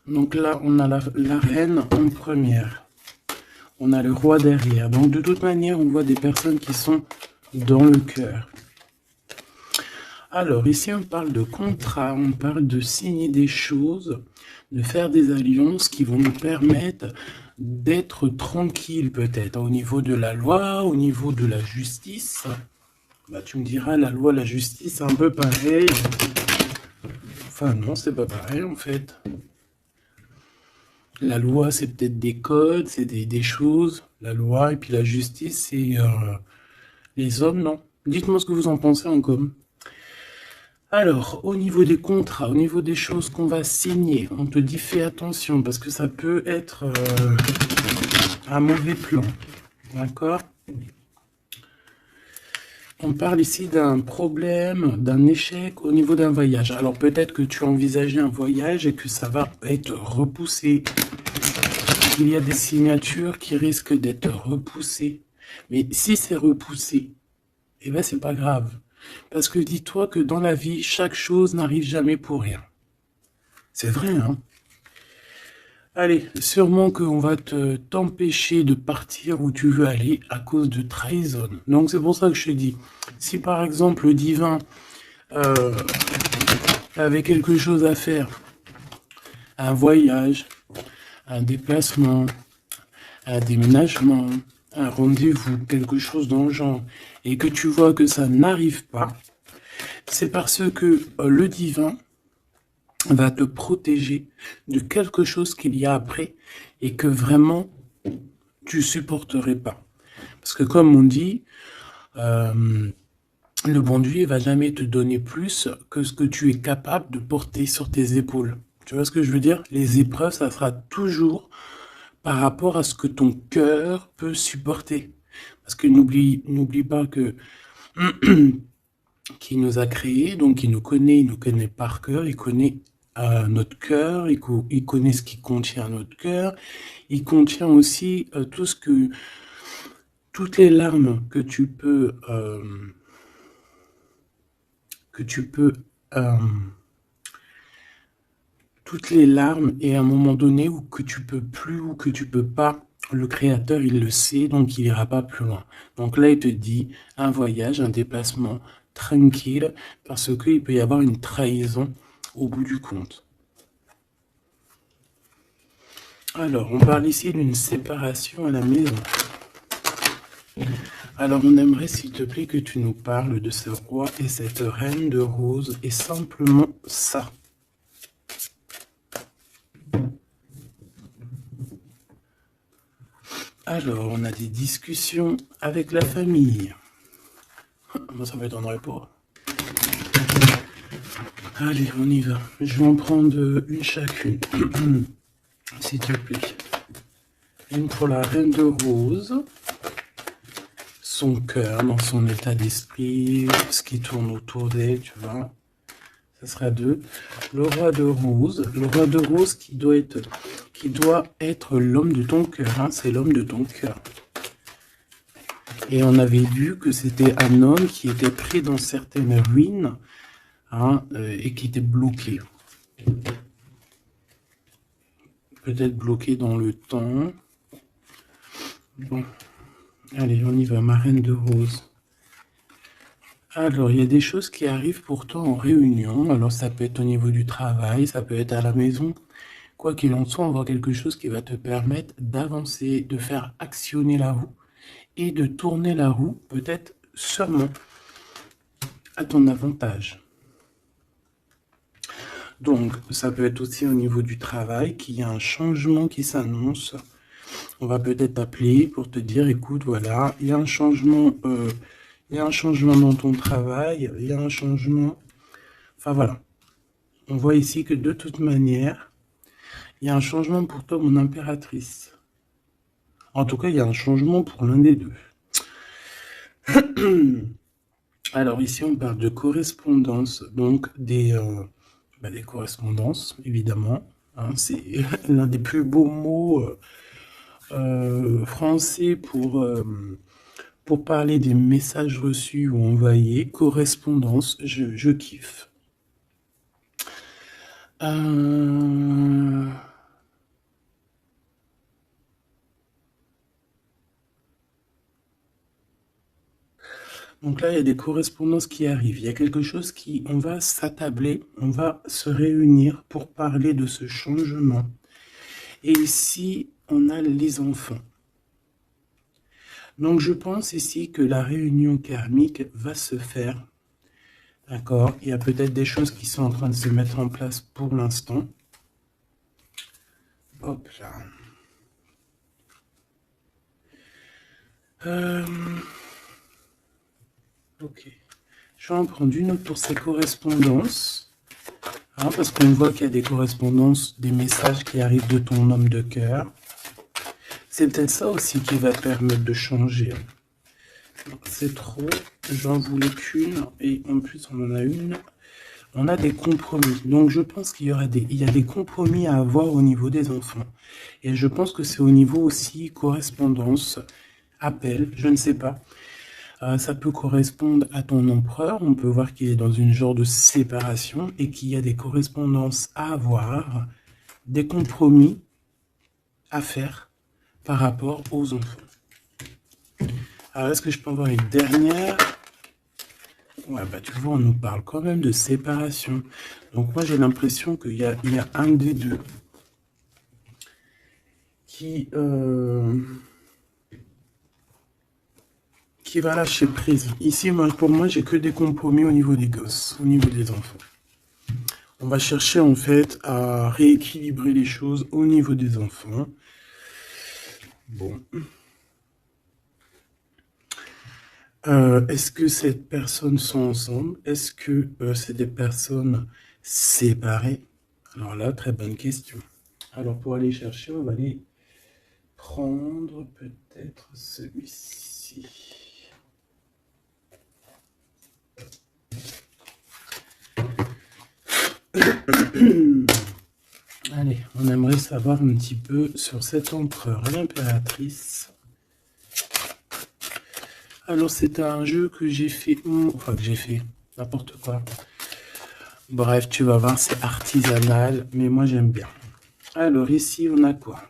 Donc là, on a la reine en première. On a le roi derrière. Donc de toute manière, on voit des personnes qui sont dans le cœur. Alors ici, on parle de contrat, on parle de signer des choses, de faire des alliances qui vont nous permettre d'être tranquille peut-être au niveau de la loi, au niveau de la justice. Bah, tu me diras, la loi, la justice, c'est un peu pareil. Enfin non, c'est pas pareil en fait. La loi, c'est peut-être des codes, c'est des choses. La loi et puis la justice, c'est les hommes, non. Dites-moi ce que vous en pensez en com. Alors, au niveau des contrats, au niveau des choses qu'on va signer, on te dit fais attention parce que ça peut être un mauvais plan. D'accord? On parle ici d'un problème, d'un échec au niveau d'un voyage. Alors peut-être que tu as envisagé un voyage et que ça va être repoussé. Il y a des signatures qui risquent d'être repoussées. Mais si c'est repoussé, eh ben c'est pas grave. Parce que dis-toi que dans la vie, chaque chose n'arrive jamais pour rien. C'est vrai, hein? Allez, sûrement qu'on va t'empêcher de partir où tu veux aller à cause de trahison. Donc c'est pour ça que je te dis, si par exemple le divin euh, avait quelque chose à faire, un voyage, un déplacement, un déménagement, un rendez-vous, quelque chose dans le genre, et que tu vois que ça n'arrive pas, c'est parce que le divin va te protéger de quelque chose qu'il y a après et que vraiment tu supporterais pas. Parce que comme on dit, le bon Dieu va jamais te donner plus que ce que tu es capable de porter sur tes épaules. Tu vois ce que je veux dire? Les épreuves, ça sera toujours par rapport à ce que ton cœur peut supporter. Parce que n'oublie pas que qui nous a créés, donc il nous connaît par cœur, il connaît notre cœur, il connaît ce qui contient notre cœur, il contient aussi tout ce que, toutes les larmes que tu peux, euh, toutes les larmes et à un moment donné où que tu peux plus ou que tu peux pas, le créateur il le sait donc il ira pas plus loin. Donc là il te dit un voyage, un déplacement tranquille parce qu'il peut y avoir une trahison au bout du compte. Alors on parle ici d'une séparation à la maison. Alors on aimerait s'il te plaît que tu nous parles de ce roi et cette reine de rose et simplement ça. Alors, on a des discussions avec la famille. Moi, ça m'étonnerait pas. Allez, on y va. Je vais en prendre une chacune. S'il te plaît. Une pour la reine de rose. Son cœur, dans son état d'esprit, ce qui tourne autour d'elle, tu vois. Ça sera deux. Le roi de rose. Le roi de rose qui doit être l'homme de ton cœur. Hein, c'est l'homme de ton cœur. Et on avait vu que c'était un homme qui était pris dans certaines ruines, hein, et qui était bloqué. Peut-être bloqué dans le temps. Bon, allez, on y va, ma reine de rose. Alors, il y a des choses qui arrivent pourtant en réunion. Alors, ça peut être au niveau du travail, ça peut être à la maison. Quoi qu'il en soit, on voit quelque chose qui va te permettre d'avancer, de faire actionner la roue et de tourner la roue, peut-être seulement à ton avantage. Donc, ça peut être aussi au niveau du travail qu'il y a un changement qui s'annonce. On va peut-être t'appeler pour te dire, écoute, voilà, il y a un changement dans ton travail, il y a un changement. Enfin voilà, on voit ici que de toute manière, il y a un changement pour toi, mon impératrice. En tout cas, il y a un changement pour l'un des deux. Alors ici, on parle de correspondance, donc des correspondances, évidemment. Hein, c'est l'un des plus beaux mots français pour parler des messages reçus ou envoyés. Correspondance, je kiffe. Donc là, il y a des correspondances qui arrivent. Il y a quelque chose on va s'attabler, on va se réunir pour parler de ce changement. Et ici, on a les enfants. Donc je pense ici que la réunion karmique va se faire. D'accord? Il y a peut-être des choses qui sont en train de se mettre en place pour l'instant. Hop là. Ok. Je vais en prendre une autre pour ces correspondances. Hein, parce qu'on voit qu'il y a des correspondances, des messages qui arrivent de ton homme de cœur. C'est peut-être ça aussi qui va permettre de changer. C'est trop. J'en voulais qu'une. Et en plus, on en a une. On a des compromis. Donc, je pense qu'il y a des compromis à avoir au niveau des enfants. Et je pense que c'est au niveau aussi correspondance, appel, je ne sais pas. Ça peut correspondre à ton empereur. On peut voir qu'il est dans une genre de séparation et qu'il y a des correspondances à avoir, des compromis à faire par rapport aux enfants. Alors, est-ce que je peux avoir une dernière? Ouais, bah tu vois, on nous parle quand même de séparation. Donc moi, j'ai l'impression qu'il y a un des deux qui va lâcher prise. Ici, pour moi, j'ai que des compromis au niveau des gosses, au niveau des enfants. On va chercher en fait à rééquilibrer les choses au niveau des enfants. Bon. Est-ce que ces personnes sont ensemble? Est-ce que c'est des personnes séparées? Alors là, très bonne question. Alors pour aller chercher, on va aller prendre peut-être celui-ci. Allez, on aimerait savoir un petit peu sur cet empereur, l'impératrice. Alors c'est un jeu que j'ai fait, enfin que j'ai fait, n'importe quoi. Bref, tu vas voir, c'est artisanal, mais moi j'aime bien. Alors ici, on a quoi?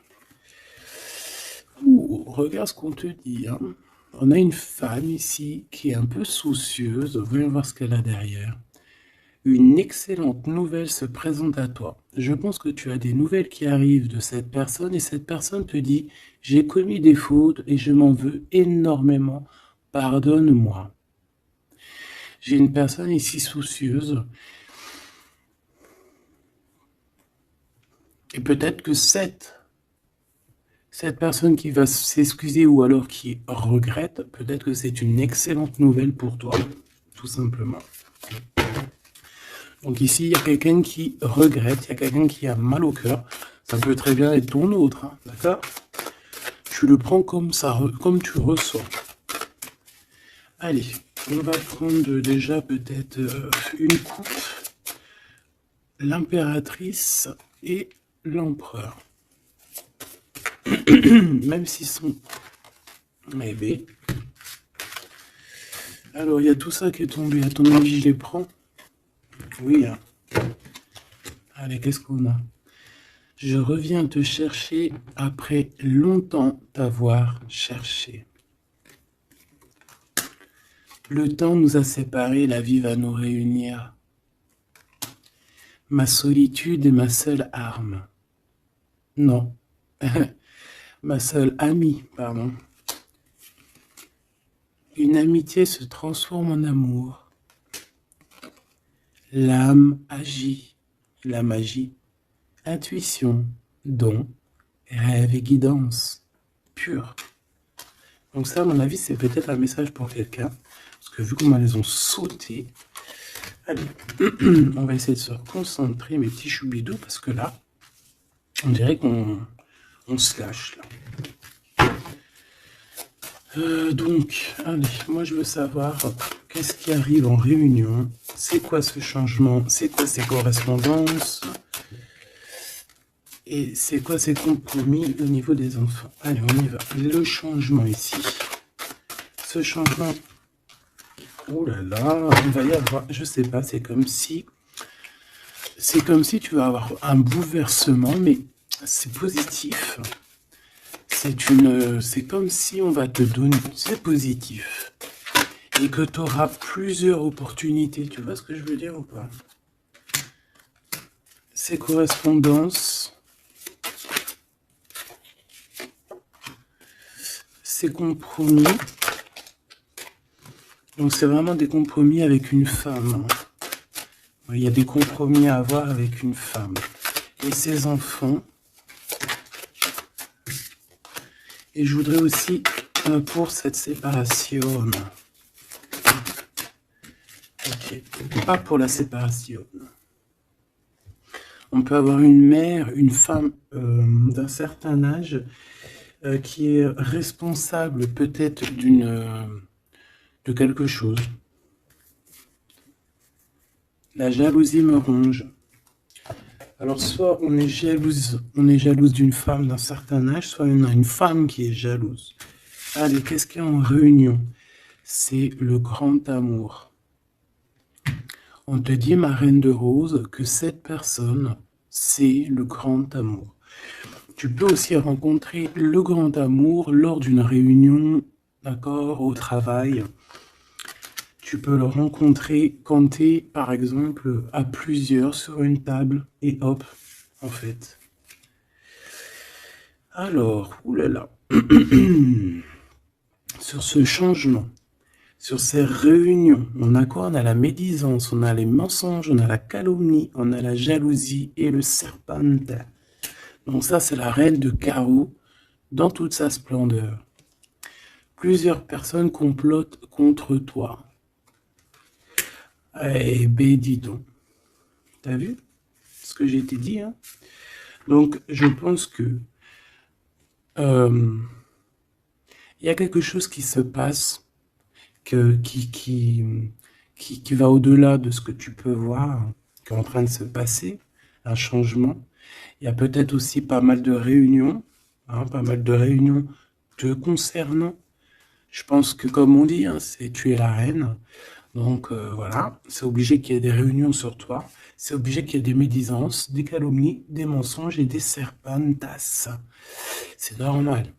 Regarde ce qu'on te dit. Hein. On a une femme ici qui est un peu soucieuse. Voyons voir ce qu'elle a derrière. Une excellente nouvelle se présente à toi. Je pense que tu as des nouvelles qui arrivent de cette personne et cette personne te dit « J'ai commis des fautes et je m'en veux énormément. Pardonne-moi. » J'ai une personne ici soucieuse. Et peut-être que cette personne qui va s'excuser ou alors qui regrette, peut-être que c'est une excellente nouvelle pour toi, tout simplement. Donc ici, il y a quelqu'un qui regrette, il y a quelqu'un qui a mal au cœur. Ça peut très bien être ton autre, hein, d'accord? Tu le prends comme ça, comme tu ressens. Allez, on va prendre déjà peut-être une coupe, l'impératrice et l'empereur. Même s'ils sont... Eh bien. Alors, il y a tout ça qui est tombé. À ton avis, je les prends? Oui. Hein. Allez, qu'est-ce qu'on a? Je reviens te chercher après longtemps t'avoir cherché. Le temps nous a séparés, la vie va nous réunir. Ma solitude est ma seule arme. Non. Ma seule amie, pardon. Une amitié se transforme en amour. L'âme agit, la magie, intuition, don, rêve et guidance, pure. Donc ça, à mon avis, c'est peut-être un message pour quelqu'un. Parce que vu comment elles ont sauté, allez, on va essayer de se concentrer, mes petits choubidous, parce que là, on dirait qu'on se lâche, là. Donc, allez, moi je veux savoir qu'est-ce qui arrive en réunion, c'est quoi ce changement, c'est quoi ces correspondances, et c'est quoi ces compromis au niveau des enfants. Allez, on y va. Le changement ici. Ce changement, oh là là, il va y avoir, je sais pas, c'est comme si tu vas avoir un bouleversement, mais c'est positif. C'est comme si on va te donner, c'est positif. et que tu auras plusieurs opportunités. Tu vois ce que je veux dire ou pas? Ces correspondances, ces compromis. Donc c'est vraiment des compromis avec une femme. Il y a des compromis à avoir avec une femme. Et ses enfants. Et je voudrais aussi pour cette séparation. Ok, pas pour la séparation. On peut avoir une mère, une femme d'un certain âge qui est responsable peut-être de quelque chose. La jalousie me ronge. Alors soit on est jalouse d'une femme d'un certain âge, soit on a une femme qui est jalouse. Allez, qu'est-ce qu'il y a en réunion? C'est le grand amour. On te dit, ma reine de rose, que cette personne, c'est le grand amour. Tu peux aussi rencontrer le grand amour lors d'une réunion, d'accord, au travail. Tu peux le rencontrer quand tu es, par exemple, à plusieurs sur une table, et hop, en fait. Alors, oulala, sur ce changement, sur ces réunions, on a quoi? On a la médisance, on a les mensonges, on a la calomnie, on a la jalousie et le serpente. Donc ça, c'est la reine de carreau dans toute sa splendeur. Plusieurs personnes complotent contre toi. Eh ben, dis donc. T'as vu ce que j'ai été dit, hein? Donc, je pense que il y a quelque chose qui se passe qui va au-delà de ce que tu peux voir, qui est en train de se passer, un changement. Il y a peut-être aussi pas mal de réunions, hein, pas mal de réunions te concernant. Je pense que, comme on dit, hein, c'est tu es la reine. Donc voilà, c'est obligé qu'il y ait des réunions sur toi. C'est obligé qu'il y ait des médisances, des calomnies, des mensonges et des serpentas. C'est normal.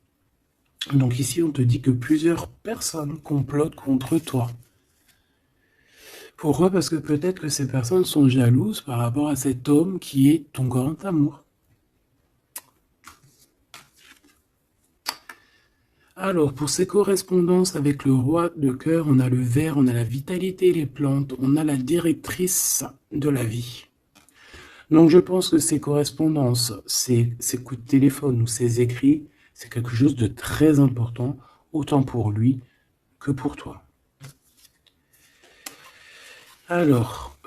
Donc ici, on te dit que plusieurs personnes complotent contre toi. Pourquoi? Parce que peut-être que ces personnes sont jalouses par rapport à cet homme qui est ton grand amour. Alors, pour ces correspondances avec le roi de cœur, on a le ver, on a la vitalité et les plantes, on a la directrice de la vie. Donc, je pense que ces correspondances, ces coups de téléphone ou ces écrits, c'est quelque chose de très important, autant pour lui que pour toi. Alors,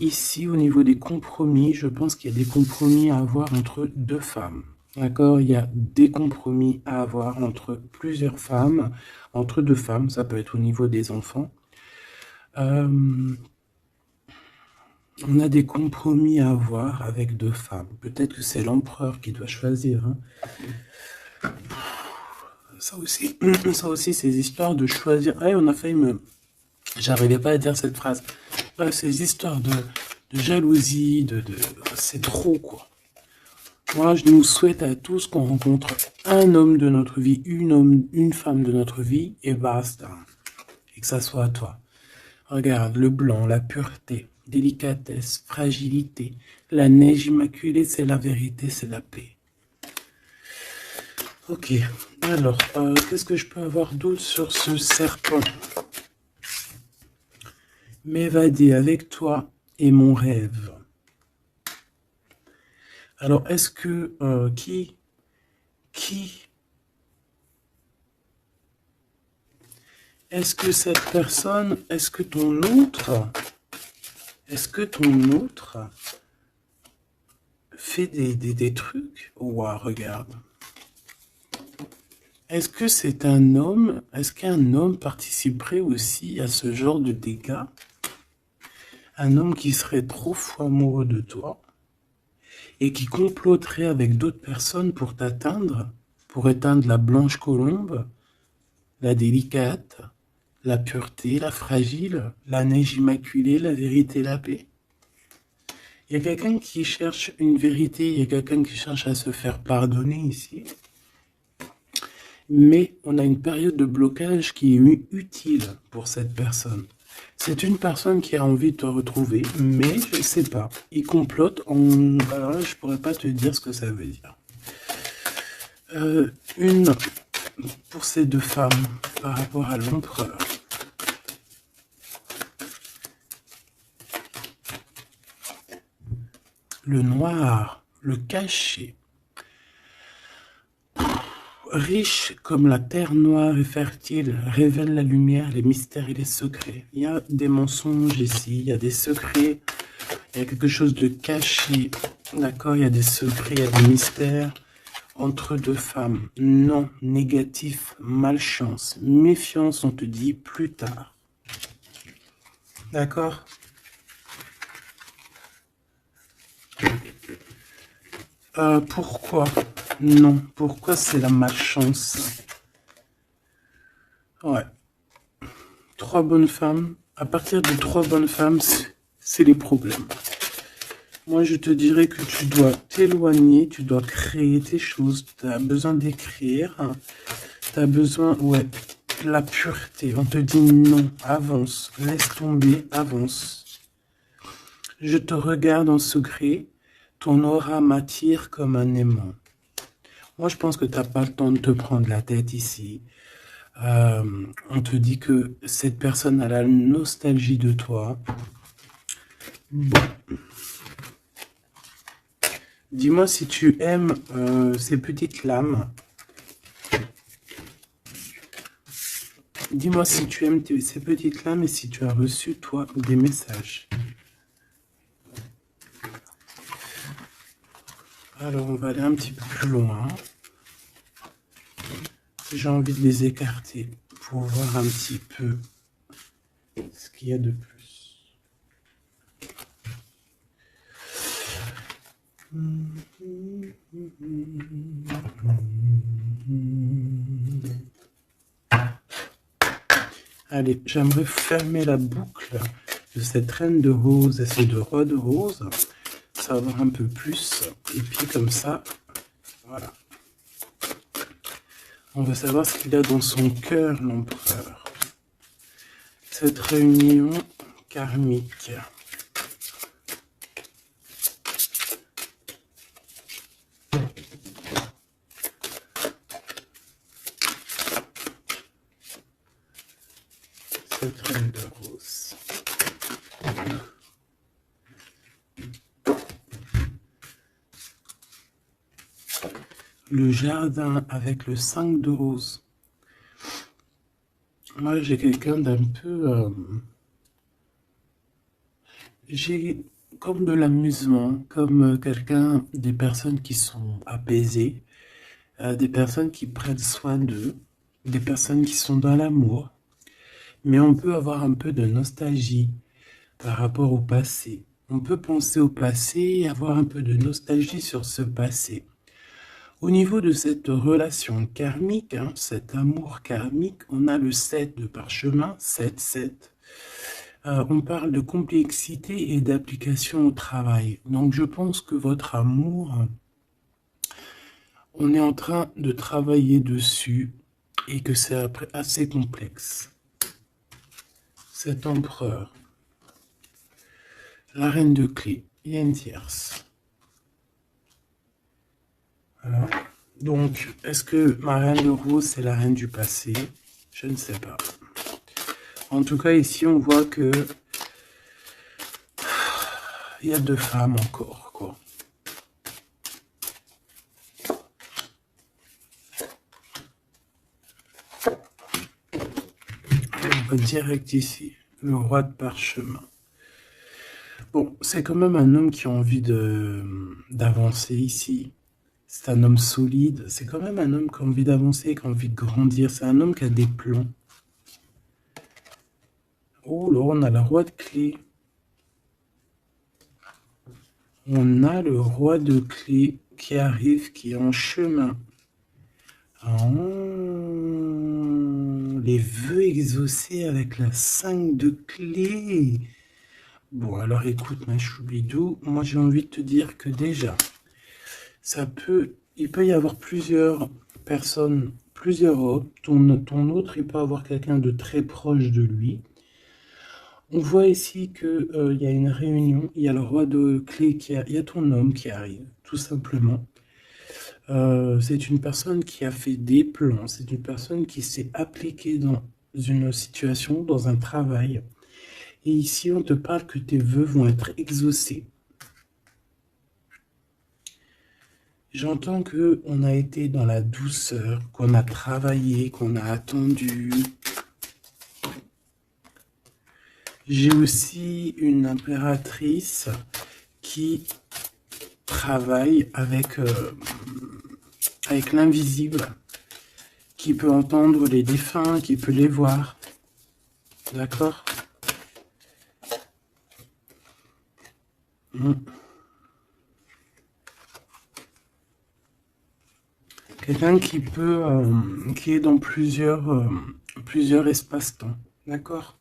ici, au niveau des compromis, je pense qu'il y a des compromis à avoir entre deux femmes. D'accord? Il y a des compromis à avoir entre plusieurs femmes, entre deux femmes, ça peut être au niveau des enfants. On a des compromis à avoir avec deux femmes. Peut-être que c'est l'empereur qui doit choisir. Hein. Ça aussi, ces histoires de choisir. Hey, on a failli me... J'arrivais pas à dire cette phrase. Bref, ces histoires de jalousie, c'est trop, quoi. Moi, je nous souhaite à tous qu'on rencontre un homme de notre vie, une femme de notre vie, et basta. Et que ça soit à toi. Regarde, le blanc, la pureté, délicatesse, fragilité. La neige immaculée, c'est la vérité, c'est la paix. Ok, alors, qu'est-ce que je peux avoir d'autre sur ce serpent? M'évader avec toi est mon rêve. Alors, est-ce que est-ce que cette personne, est-ce que ton autre fait des trucs? Ouah, regarde. Est-ce que c'est un homme? Est-ce qu'un homme participerait aussi à ce genre de dégâts? Un homme qui serait trop fou amoureux de toi et qui comploterait avec d'autres personnes pour t'atteindre, pour éteindre la blanche colombe, la délicate, la pureté, la fragile, la neige immaculée, la vérité, la paix. Il y a quelqu'un qui cherche une vérité, il y a quelqu'un qui cherche à se faire pardonner ici. mais on a une période de blocage qui est utile pour cette personne. C'est une personne qui a envie de te retrouver, mais je ne sais pas. Il complote en... Alors là, je pourrais pas te dire ce que ça veut dire. Une pour ces deux femmes par rapport à l'empereur. Le noir, le caché. Riche comme la terre noire et fertile, révèle la lumière, les mystères et les secrets. Il y a des mensonges ici, il y a des secrets, il y a quelque chose de caché, d'accord? Il y a des secrets, il y a des mystères entre deux femmes. Non, négatif, malchance, méfiance, on te dit plus tard. D'accord? Pourquoi? Non, pourquoi c'est la malchance? Ouais. 3 bonnes femmes. À partir de 3 bonnes femmes, c'est les problèmes. Moi, je te dirais que tu dois t'éloigner, tu dois créer tes choses. Tu as besoin d'écrire. Tu as besoin, ouais, de la pureté. On te dit non, avance, laisse tomber, avance. Je te regarde en secret. Ton aura m'attire comme un aimant. Moi, je pense que tu n'as pas le temps de te prendre la tête ici. On te dit que cette personne a la nostalgie de toi. Bon. Dis-moi si tu aimes ces petites lames. Dis-moi si tu aimes ces petites lames et si tu as reçu, toi, des messages. Alors, on va aller un petit peu plus loin. J'ai envie de les écarter pour voir un petit peu ce qu'il y a de plus. Allez, j'aimerais fermer la boucle de cette reine de rose et ces deux rois de rose. Ça va avoir un peu plus. Et puis comme ça, voilà. On va savoir ce qu'il a dans son cœur, l'empereur. Cette réunion karmique. Cette reine de rose. Le jardin avec le 5 de rose. Moi, j'ai quelqu'un d'un peu... j'ai comme de l'amusement, comme quelqu'un, des personnes qui sont apaisées, des personnes qui prennent soin d'eux, des personnes qui sont dans l'amour. Mais on peut avoir un peu de nostalgie par rapport au passé. On peut penser au passé et avoir un peu de nostalgie sur ce passé. Au niveau de cette relation karmique, cet amour karmique, on a le 7 de parchemin, 7, 7. On parle de complexité et d'application au travail. Donc je pense que votre amour, on est en train de travailler dessus et que c'est assez complexe. Cet empereur, la reine de clés, il y a une tierce. Voilà. Donc, est-ce que ma reine de rose, c'est la reine du passé? Je ne sais pas. En tout cas, ici, on voit que il y a 2 femmes encore, quoi. On va direct ici, le roi de parchemin. Bon, c'est quand même un homme qui a envie d'avancer ici. C'est un homme solide. C'est quand même un homme qui a envie d'avancer, qui a envie de grandir. C'est un homme qui a des plans. Oh là, on a le roi de clés. On a le roi de clés qui arrive, qui est en chemin. Oh, les vœux exaucés avec la 5 de clés. Bon, alors écoute, ma choubidou, moi j'ai envie de te dire que déjà, il peut y avoir plusieurs personnes, plusieurs hommes. Ton autre, il peut avoir quelqu'un de très proche de lui. On voit ici que il y a une réunion, il y a le roi de clé il y a ton homme qui arrive, tout simplement. C'est une personne qui a fait des plans, c'est une personne qui s'est appliquée dans une situation, dans un travail. Et ici, on te parle que tes vœux vont être exaucés. J'entends que on a été dans la douceur, qu'on a travaillé, qu'on a attendu. J'ai aussi une impératrice qui travaille avec l'invisible, qui peut entendre les défunts, qui peut les voir. D'accord? Quelqu'un qui est dans plusieurs espaces-temps. D'accord?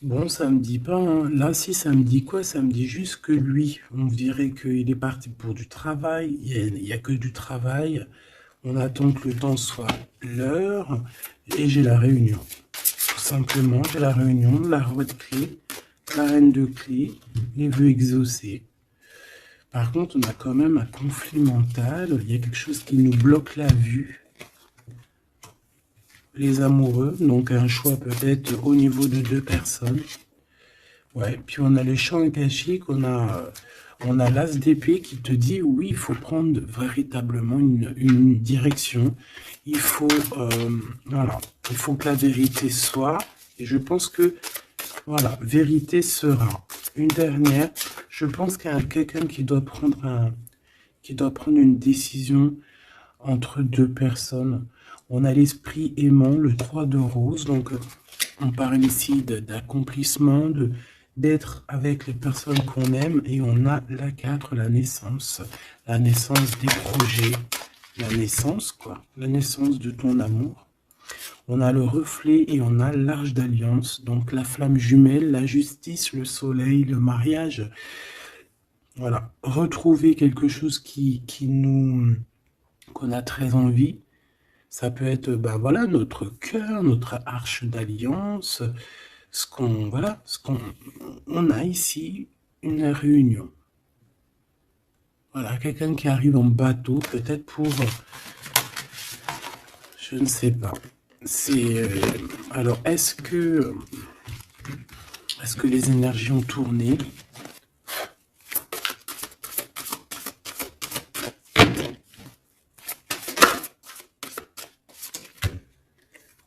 Bon, ça me dit pas, hein. Là, si, ça me dit quoi? Ça me dit juste que lui, on dirait qu'il est parti pour du travail. Il y a que du travail. On attend que le temps soit l'heure. Et j'ai la réunion. Tout simplement, j'ai la réunion, la roi de clé, la reine de clé, les vœux exaucés. Par contre, on a quand même un conflit mental. Il y a quelque chose qui nous bloque la vue. Les amoureux, donc un choix peut-être au niveau de deux personnes. Ouais, puis on a les champs akashiques, on a l'as d'épée qui te dit oui, il faut prendre véritablement une direction. Il faut, voilà, il faut que la vérité soit. Et je pense que, voilà, vérité sera. Une dernière, je pense qu'il y a quelqu'un qui doit prendre une décision entre deux personnes. On a l'esprit aimant, le 3 de rose, donc on parle ici d'accomplissement, d'être avec les personnes qu'on aime, et on a la 4, la naissance des projets, la naissance, quoi, la naissance de ton amour. On a le reflet et on a l'arche d'alliance, donc la flamme jumelle, la justice, le soleil, le mariage. Voilà, retrouver quelque chose qu'on a très envie. Ça peut être, ben voilà, notre cœur, notre arche d'alliance, on a ici une réunion. Voilà, quelqu'un qui arrive en bateau, peut-être pour, je ne sais pas. Alors, est-ce que les énergies ont tourné?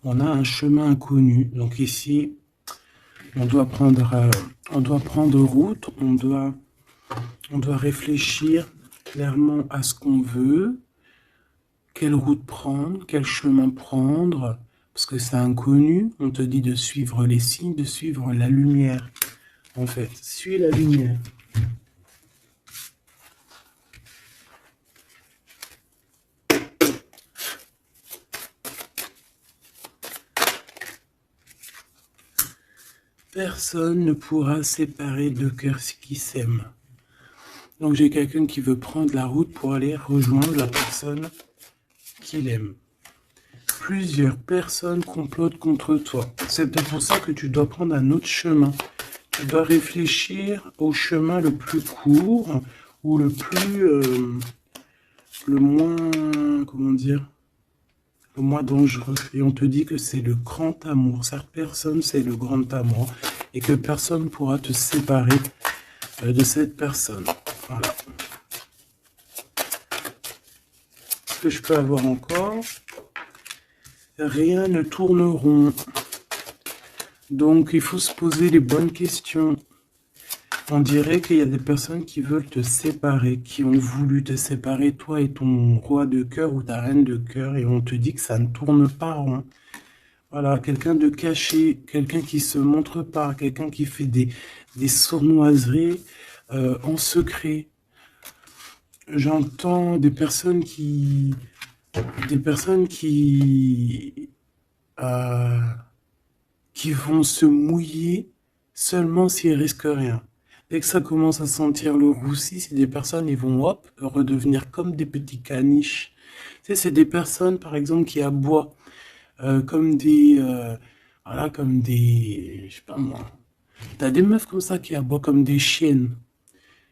On a un chemin inconnu. Donc ici, on doit prendre route, on doit réfléchir clairement à ce qu'on veut, quelle route prendre, quel chemin prendre, parce que c'est inconnu. On te dit de suivre les signes, de suivre la lumière. En fait, suis la lumière. Personne ne pourra séparer deux cœurs qui s'aiment. Donc j'ai quelqu'un qui veut prendre la route pour aller rejoindre la personne qu'il aime. Plusieurs personnes complotent contre toi. C'est peut-être pour ça que tu dois prendre un autre chemin. Tu dois réfléchir au chemin le plus court ou le moins, comment dire, le moins dangereux. Et on te dit que c'est le grand amour. Cette personne, c'est le grand amour. Et que personne ne pourra te séparer de cette personne. Voilà. Ce que je peux avoir encore, rien ne tourne rond. Donc, il faut se poser les bonnes questions. On dirait qu'il y a des personnes qui veulent te séparer, qui ont voulu te séparer, toi et ton roi de cœur ou ta reine de cœur, et on te dit que ça ne tourne pas rond. Voilà, quelqu'un de caché, quelqu'un qui se montre pas, quelqu'un qui fait des sournoiseries en secret. J'entends des personnes qui vont se mouiller seulement s'ils risquent rien. Dès que ça commence à sentir le roussi, c'est des personnes, ils vont, hop, redevenir comme des petits caniches. Tu sais, c'est des personnes, par exemple, qui aboient comme voilà, comme des, je sais pas moi. T'as des meufs comme ça qui aboient comme des chiennes.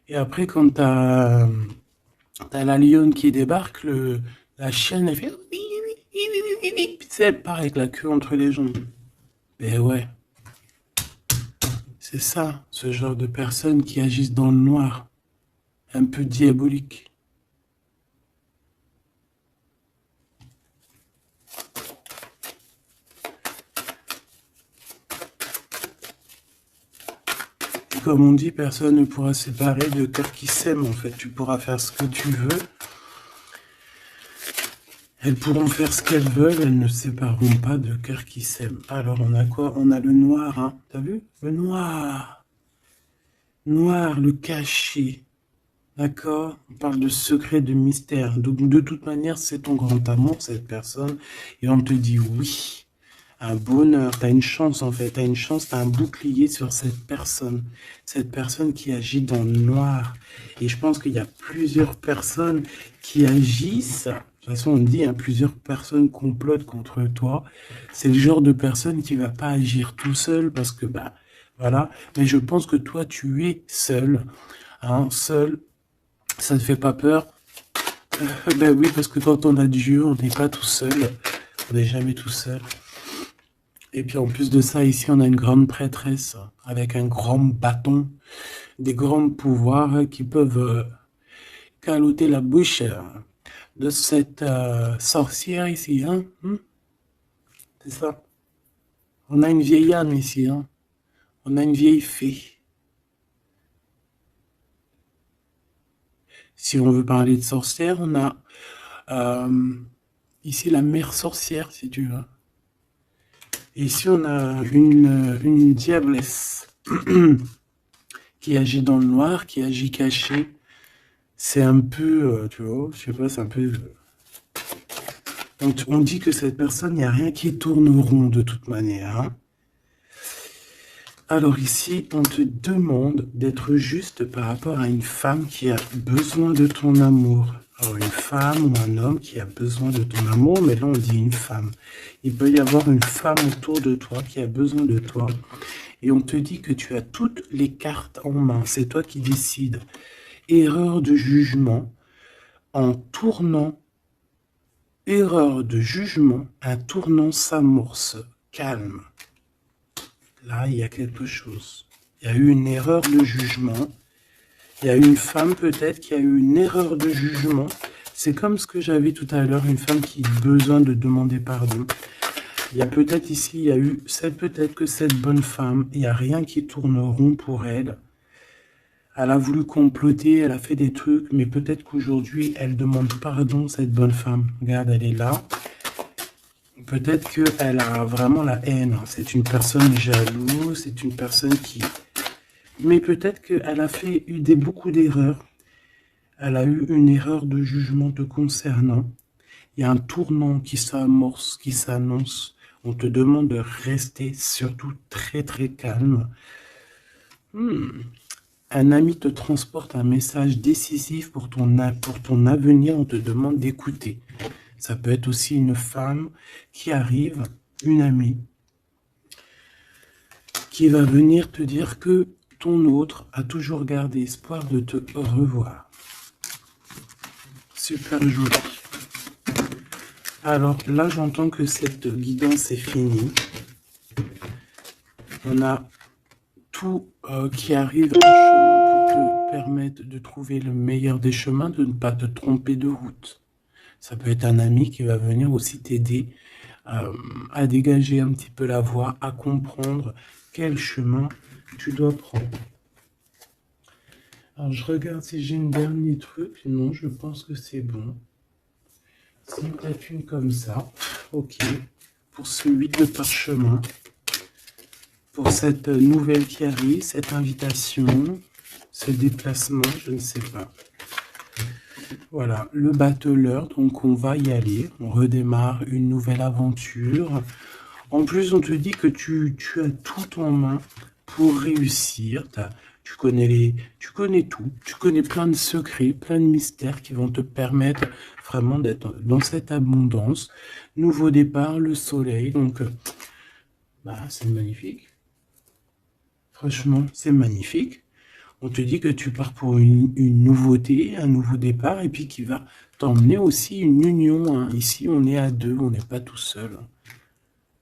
Et après, quand t'as la lionne qui débarque, la chienne, elle fait... Puis tu sais, elle part avec la queue entre les jambes. Ben ouais, c'est ça, ce genre de personnes qui agissent dans le noir, un peu diabolique. Comme on dit, personne ne pourra se séparer de cœurs qui s'aiment, en fait. Tu pourras faire ce que tu veux. Elles pourront faire ce qu'elles veulent, elles ne se sépareront pas de cœurs qui s'aiment. Alors, on a quoi? On a le noir, hein. T'as vu? Le noir. Noir, le caché. D'accord? On parle de secret, de mystère. Donc, de toute manière, c'est ton grand amour, cette personne. Et on te dit oui. Un bonheur, t'as une chance en fait, t'as une chance, t'as un bouclier sur cette personne qui agit dans le noir. Et je pense qu'il y a plusieurs personnes qui agissent, de toute façon on dit, hein, plusieurs personnes complotent contre toi. C'est le genre de personne qui va pas agir tout seul parce que, bah, voilà. Mais je pense que toi tu es seul, hein, seul, ça ne fait pas peur. Ben oui, parce que quand on a Dieu, on n'est pas tout seul, on n'est jamais tout seul. Et puis en plus de ça, ici, on a une grande prêtresse avec un grand bâton, des grands pouvoirs qui peuvent caloter la bouche de cette sorcière ici. Hein? C'est ça. On a une vieille âme ici. Hein? On a une vieille fée. Si on veut parler de sorcière, on a ici la mère sorcière, si tu veux. Et ici, on a une diablesse qui agit dans le noir, qui agit caché. C'est un peu, tu vois, je sais pas, c'est un peu... On dit que cette personne, il n'y a rien qui tourne rond de toute manière. Hein. Alors ici, on te demande d'être juste par rapport à une femme qui a besoin de ton amour. Alors une femme ou un homme qui a besoin de ton amour, mais là on dit une femme. Il peut y avoir une femme autour de toi qui a besoin de toi. Et on te dit que tu as toutes les cartes en main. C'est toi qui décides. Erreur de jugement en tournant. Erreur de jugement, un tournant s'amorce. Calme. Là, il y a quelque chose. Il y a eu une erreur de jugement. Il y a une femme peut-être qui a eu une erreur de jugement. C'est comme ce que j'avais tout à l'heure, une femme qui a besoin de demander pardon. Il y a peut-être ici, il y a eu, c'est peut-être que cette bonne femme, il n'y a rien qui tourne rond pour elle. Elle a voulu comploter, elle a fait des trucs, mais peut-être qu'aujourd'hui, elle demande pardon, cette bonne femme. Regarde, elle est là. Peut-être qu'elle a vraiment la haine. C'est une personne jalouse, c'est une personne qui... Mais peut-être qu'elle a fait beaucoup d'erreurs. Elle a eu une erreur de jugement te concernant. Il y a un tournant qui s'amorce, qui s'annonce. On te demande de rester surtout très très calme. Un ami te transporte un message décisif pour ton avenir. On te demande d'écouter. Ça peut être aussi une femme qui arrive, une amie, qui va venir te dire que ton autre a toujours gardé espoir de te revoir. Super joli. Alors là, j'entends que cette guidance est finie. On a tout qui arrive en chemin pour te permettre de trouver le meilleur des chemins, de ne pas te tromper de route. Ça peut être un ami qui va venir aussi t'aider à dégager un petit peu la voie, à comprendre quel chemin tu dois prendre. Alors, je regarde si j'ai une dernier truc. Non, je pense que c'est bon. Si peut-être une comme ça. Ok. Pour ce 8 de parchemin. Pour cette nouvelle qui arrive, cette invitation, ce déplacement, je ne sais pas. Voilà, le battleur, donc on va y aller. On redémarre une nouvelle aventure. En plus, on te dit que tu as tout en main pour réussir. tu connais tout, tu connais plein de secrets, plein de mystères qui vont te permettre vraiment d'être dans cette abondance. Nouveau départ, le soleil, donc bah, c'est magnifique. Franchement, c'est magnifique. On te dit que tu pars pour une nouveauté, un nouveau départ, et puis qui va t'emmener aussi une union, hein. Ici, on est à deux, on n'est pas tout seul.